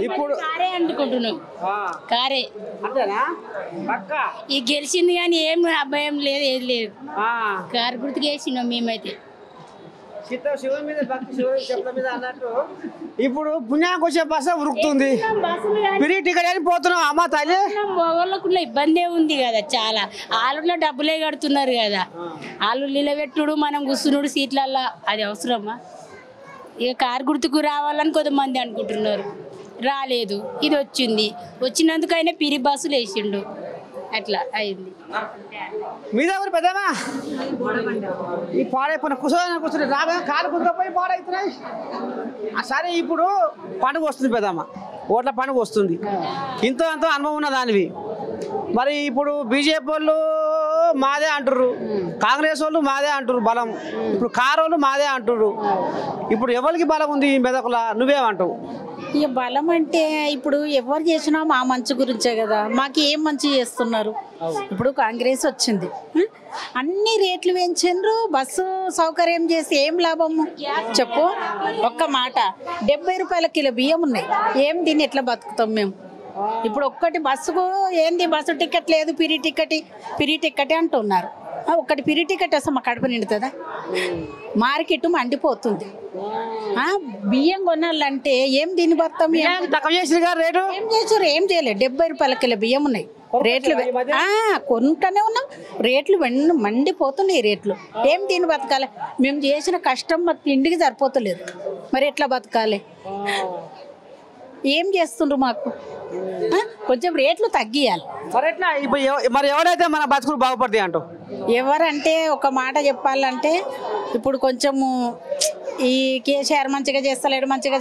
ఇప్పుడు కారే అనుకుంటున్నాం. కారే అంతేనా పక్క ఈ గెలిచింది కానీ ఏం అభయం లేదు, ఏది లేదు. కారు గుర్తుకు వేసినాం మేమైతే. శివుని మీద భక్తి శివుని చెప్పుల మీద అన్నట్టు ఇప్పుడు పుణ్యానికి వచ్చే బస్సు ఉరుకుతుంది. పిరి టికెట్ అని పోతున్నాం. అమ్మ తల్లి వాళ్ళకున్న ఇబ్బందే ఉంది కదా చాలా. ఆలులో డబ్బులే కడుతున్నారు కదా, ఆలు నిలబెట్టుడు మనం కూర్చున్నాడు సీట్లల్లో, అది అవసరమా? ఇక కారు గుర్తుకు రావాలని కొంతమంది అనుకుంటున్నారు, రాలేదు. ఇది వచ్చింది, వచ్చినందుకైనా పిరి బస్సులు వేసిండు, అట్లా అయింది. మీద ఎవరు పెద్దమా ఈ పాడైపోయిన కూర్చొని రాగా కాలు కుదరపోయి పాడవుతున్నాయి. సరే ఇప్పుడు పండుగ వస్తుంది పెద్దమ్మ, ఓట్ల పండుగ వస్తుంది. ఇంతో అంతో అనుభవం ఉన్న దానివి. మరి ఇప్పుడు బీజేపీ వాళ్ళు మాదే అంటుర్రు, కాంగ్రెస్ వాళ్ళు మాదే అంటుర్రు బలం, ఇప్పుడు కారు వాళ్ళు మాదే అంటుర్రు. ఇప్పుడు ఎవరికి బలం ఉంది ఈ మెదకుల? నువ్వేమంటావు? ఇక బలం అంటే ఇప్పుడు ఎవరు చేసినా మా మంచి గురించే కదా. మాకు ఏం మంచి చేస్తున్నారు? ఇప్పుడు కాంగ్రెస్ వచ్చింది, అన్ని రేట్లు పెంచిండ్రు, బస్సు సౌకర్యం చేసి ఏం లాభము చెప్పు? ఒక్క మాట, 70 రూపాయల కిలో బియ్యం ఉన్నాయి. ఏం దీన్ని ఎట్లా బతుకుతాం మేము? ఇప్పుడు ఒక్కటి బస్సుకు ఏంది, బస్సు టికెట్ లేదు, పిరి టికెట్ అంటున్నారు. ఒక్కటి పిరి టికెట్ వస్తే మా కడుపు నిండుతుందా? మార్కెట్ మండిపోతుంది. బియ్యం కొనాలంటే ఏం దీన్ని బతాం? ఏం చేసారు? ఏం చేయలేదు. 70 రూపాయల కిలో బియ్యం ఉన్నాయి. రేట్లు కొంటూనే ఉన్నాం, రేట్లు మండిపోతున్నాయి రేట్లు. ఏం దీన్ని బతకాలి? మేము చేసిన కష్టం మా తిండికి సరిపోతలేదు, మరి ఎట్లా బతకాలి? ఏం చేస్తుండ్రు మాకు? కొంచెం రేట్లు తగ్గియాలి. మరి ఎవరైతే మన బతుకులు బాగుపడతాయి అంటావు? ఎవరంటే ఒక మాట చెప్పాలంటే ఇప్పుడు కొంచెము ఈ కేసీఆర్ మంచిగా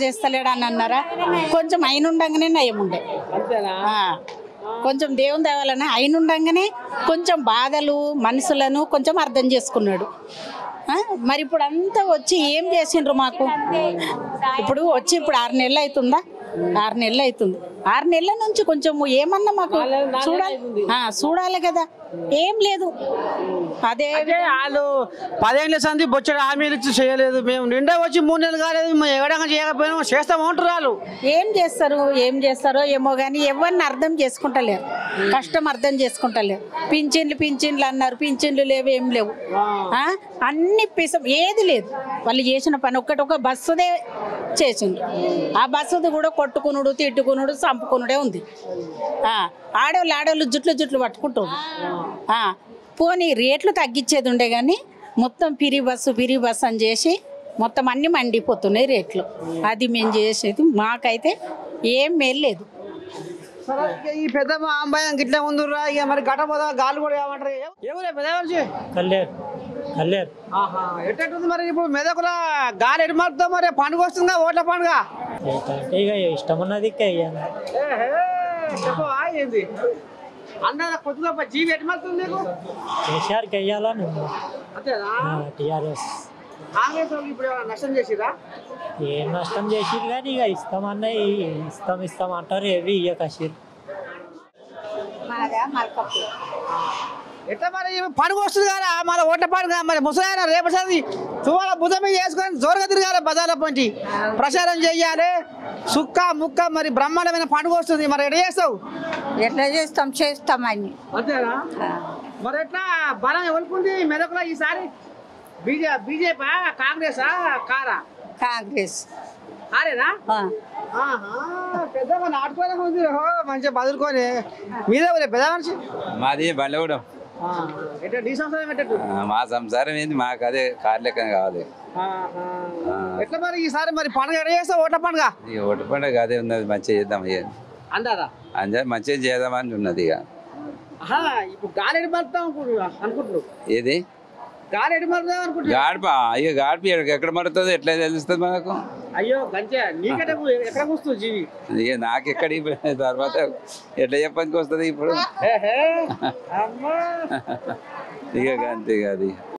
చేస్తలేడు అని అన్నారా? కొంచెం అయినుండగానే నయం ఉండే, కొంచెం దేవుని దేవాలనే అయినుండగానే కొంచెం బాధలు మనుషులను కొంచెం అర్థం చేసుకున్నాడు. మరి ఇప్పుడు అంతా వచ్చి ఏం చేసిండ్రు మాకు? ఇప్పుడు వచ్చి ఇప్పుడు 6 నెలలు అవుతుందా? 6 నెలలు అవుతుంది. 6 నెలల నుంచి కొంచెం ఏమన్నా మాకు చూడాలి కదా, ఏం లేదు. అదే వాళ్ళు 10 ఏళ్ళ సంది బొచ్చడు హామీలు ఇచ్చి చేయలేదు. మేము నిండా వచ్చి 3 నెలలు కాలేదు, మేము ఎవడంగా చేయకపోయినా చేస్తామంటారు వాళ్ళు. ఏం చేస్తారో ఏమో కానీ ఎవరిని అర్థం చేసుకుంటలేరు, కష్టం అర్థం చేసుకుంటలేరు. పింఛన్లు అన్నారు, పింఛన్లు లేవు, ఏం లేవు. అన్ని పిసం ఏది లేదు. వాళ్ళు చేసిన పని ఒక బస్సుదే చేసిండ్రు. ఆ బస్సుది కూడా కొట్టుకునుడు, తిట్టుకునుడు, చంపుకునుడే ఉంది. ఆడవాళ్ళు జుట్లు పట్టుకుంటారు. పోనీ రేట్లు తగ్గించేది ఉండే కానీ మొత్తం పిరి బస్సు అని చేసి మొత్తం అన్ని మండిపోతున్నాయి రేట్లు. అది మేము చేసేది, మాకైతే ఏం మేలు లేదు. ఈ పెద్ద అమ్మాయి ఇట్లా ఉందిరా. ఇక మరి గట్ట పోదా గాలు కూడా ఏమంటారు? ఎవరే పెద్ద ఎట్టుంది మరి? ఇప్పుడు మెదకుల గాలి ఎటు మారుతాం? మరి పండుగ వస్తుందిగా, ఓట్ల పండుగ. ఇక ఇష్టం ఉన్నది ఏంది అన్న కొద్దిగా జీవి ఎటు మారుతుంది నీకు? కేసీఆర్కి వెయ్యాలని అంతేనా? టీఆర్ఎస్ కాంగ్రెస్ వాళ్ళు ఇప్పుడు నష్టం చేసిరా? ఏం నష్టం చేసిరు కానీ ఇక ఇస్తామన్నాయి, ఇస్తాం అంటారు, ఏవి ఇక కసిరు. ఎట్లా మరి పండుగ వస్తుంది కదా, మన ఓట్ల పండుగ. మరి ముసలాయన రేపటి చువాల భుజం వేసుకొని జోరుగా తిరగాలి, బజార్ల పంచి ప్రచారం చెయ్యాలి, సుక్క ముక్క. మరి బ్రహ్మాండమైన పండుగ వస్తుంది, మరి ఎట్లా చేస్తావు? ఎట్లా చేస్తామని. అంతేనా? మరి ఎట్లా బలం ఎవరుకుంది మెదకులో ఈసారి? బీజేపీ కాంగ్రెసా కారా? కాంగ్రెస్. కారేనా? పెద్ద నాటుకోవడం ఉంది, మంచిగా బదులుకొని. మీద పెద్ద మనిషి మాది బండ్లగూడెం. మా సంసారం ఏంది, మాకు అదే కారు లెక్క కావాలి. ఎట్లా మరి ఈసారి మరి పండుగ ఎట్లా చేస్తావు? ఓట్ల పండుగ. ఈ ఓట్ల పండుగ అదే ఉన్నది, మంచిగా చేద్దాం అంటారా? అందరూ మంచిగా చేద్దామని ఉన్నది. ఇక ఇప్పుడు గాలి ఎటు మరుతాం అనుకుంటున్నావు? ఏది గాలి ఎటు మరుతాం అనుకుంటున్నా? గాడిపి ఎక్కడ మరుతుందో ఎట్లా తెలుస్తుంది మనకు? అయ్యో గంటే నీకెక్కడ ఎక్కడ వస్తుంది జీవి? ఇక నాకెక్కడ తర్వాత ఎట్లా చెప్పడానికి వస్తుంది ఇప్పుడు? ఇక అంతే కాదు.